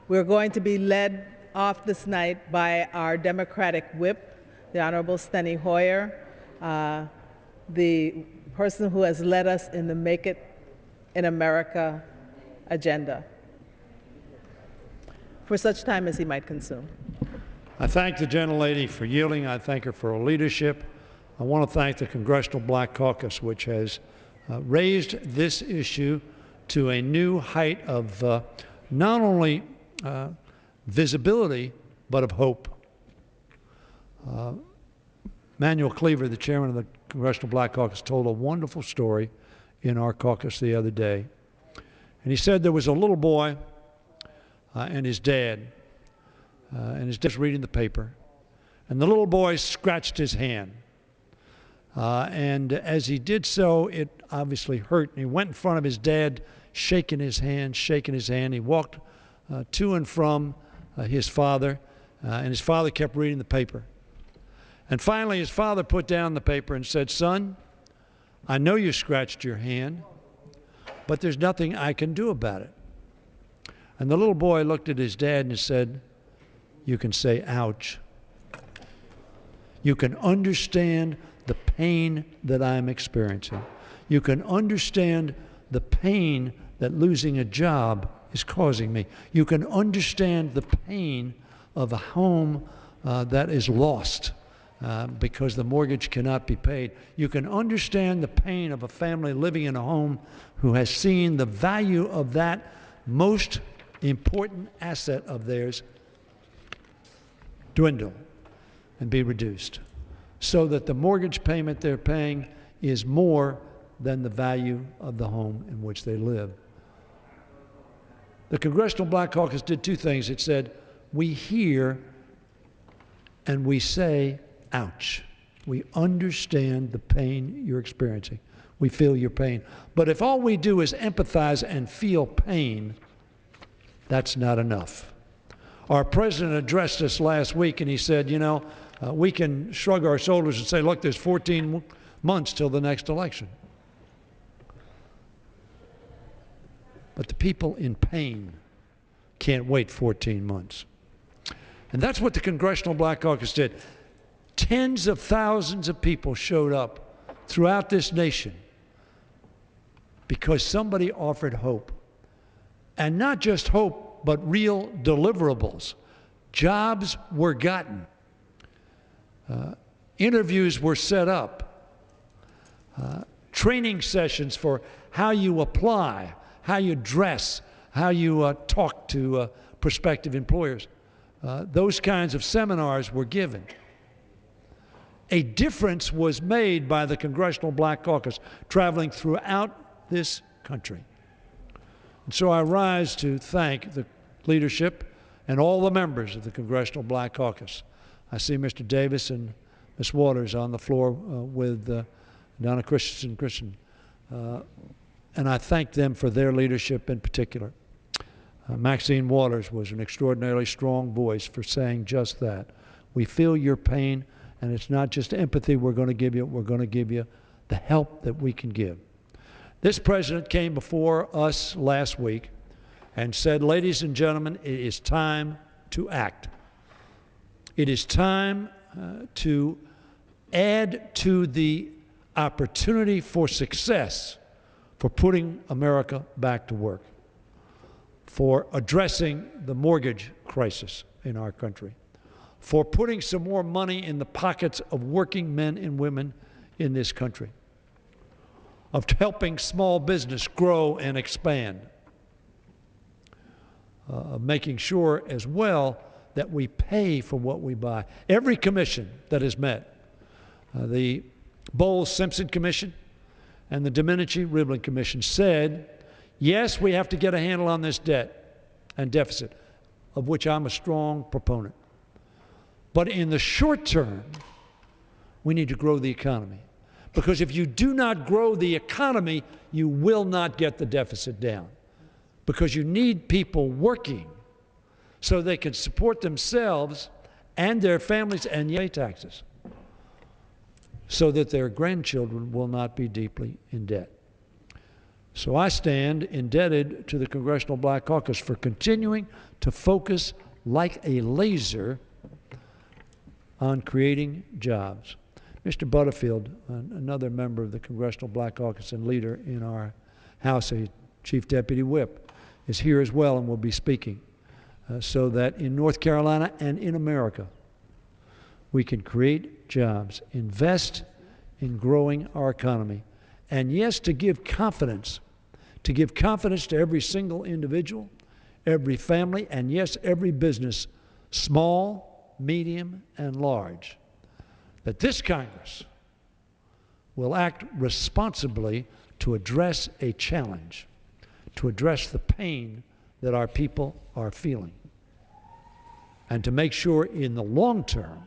We're going to be led off this night by our Democratic whip, the Honorable Steny Hoyer, the person who has led us in the Make It in America agenda, for such time as he might consume. I thank the gentlelady for yielding. I thank her for her leadership. I want to thank the Congressional Black Caucus, which has raised this issue to a new height of not only visibility, but of hope. Manuel Cleaver, the chairman of the Congressional Black Caucus, told a wonderful story in our caucus the other day. And he said there was a little boy and his dad. And his dad was reading the paper. And the little boy scratched his hand. And as he did so, it obviously hurt. And he went in front of his dad, shaking his hand, shaking his hand. He walked to and from his father, and his father kept reading the paper. And finally, his father put down the paper and said, "Son, I know you scratched your hand, but there's nothing I can do about it." And the little boy looked at his dad and said, "You can say, ouch. You can understand the pain that I'm experiencing. You can understand the pain that losing a job is causing me. You can understand the pain of a home that is lost because the mortgage cannot be paid. You can understand the pain of a family living in a home who has seen the value of that most important asset of theirs dwindle and be reduced, so that the mortgage payment they're paying is more than the value of the home in which they live." The Congressional Black Caucus did two things. It said, we hear and we say, ouch. We understand the pain you're experiencing. We feel your pain. But if all we do is empathize and feel pain, that's not enough. Our president addressed us last week, and he said, you know, we can shrug our shoulders and say, look, there's 14 months till the next election. But the people in pain can't wait 14 months. And that's what the Congressional Black Caucus did. Tens of thousands of people showed up throughout this nation because somebody offered hope. And not just hope, but real deliverables. Jobs were gotten. Interviews were set up. Training sessions for how you apply, how you dress, how you talk to prospective employers. Those kinds of seminars were given. A difference was made by the Congressional Black Caucus traveling throughout this country. And so I rise to thank the leadership and all the members of the Congressional Black Caucus. I see Mr. Davis and Ms. Waters on the floor with Donna Christensen. And I thank them for their leadership in particular. Maxine Waters was an extraordinarily strong voice for saying just that. We feel your pain, and it's not just empathy we're going to give you the help that we can give. This president came before us last week and said, ladies and gentlemen, it is time to act. It is time to add to the opportunity for success for putting America back to work, for addressing the mortgage crisis in our country, for putting some more money in the pockets of working men and women in this country, of helping small business grow and expand, of making sure as well that we pay for what we buy. Every commission that has met, the Bowles-Simpson Commission and the Domenici-Rivlin Commission, said, yes, we have to get a handle on this debt and deficit, of which I'm a strong proponent. But in the short term, we need to grow the economy. Because if you do not grow the economy, you will not get the deficit down. Because you need people working so they can support themselves and their families and pay taxes, so that their grandchildren will not be deeply in debt. So I stand indebted to the Congressional Black Caucus for continuing to focus like a laser on creating jobs. Mr. Butterfield, another member of the Congressional Black Caucus and leader in our House, a Chief Deputy Whip, is here as well and will be speaking, so that in North Carolina and in America, we can create jobs, invest in growing our economy, and yes, to give confidence to every single individual, every family, and yes, every business, small, medium, and large, that this Congress will act responsibly to address a challenge, to address the pain that our people are feeling, and to make sure in the long term,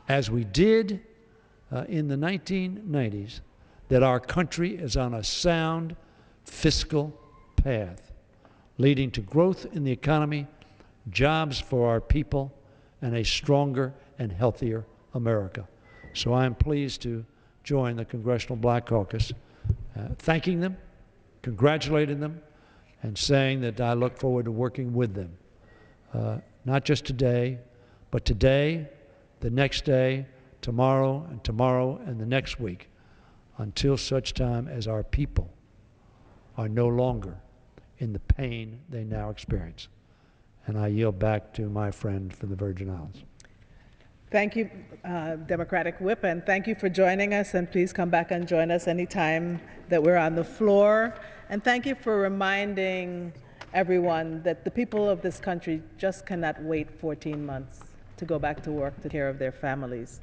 as we did in the 1990s, that our country is on a sound fiscal path, leading to growth in the economy, jobs for our people, and a stronger and healthier America. So I am pleased to join the Congressional Black Caucus, thanking them, congratulating them, and saying that I look forward to working with them, not just today, but today, the next day, tomorrow, and the next week, until such time as our people are no longer in the pain they now experience. And I yield back to my friend from the Virgin Islands. Thank you, Democratic Whip, and thank you for joining us, and please come back and join us anytime that we're on the floor. And thank you for reminding everyone that the people of this country just cannot wait 14 months to go back to work to take care of their families.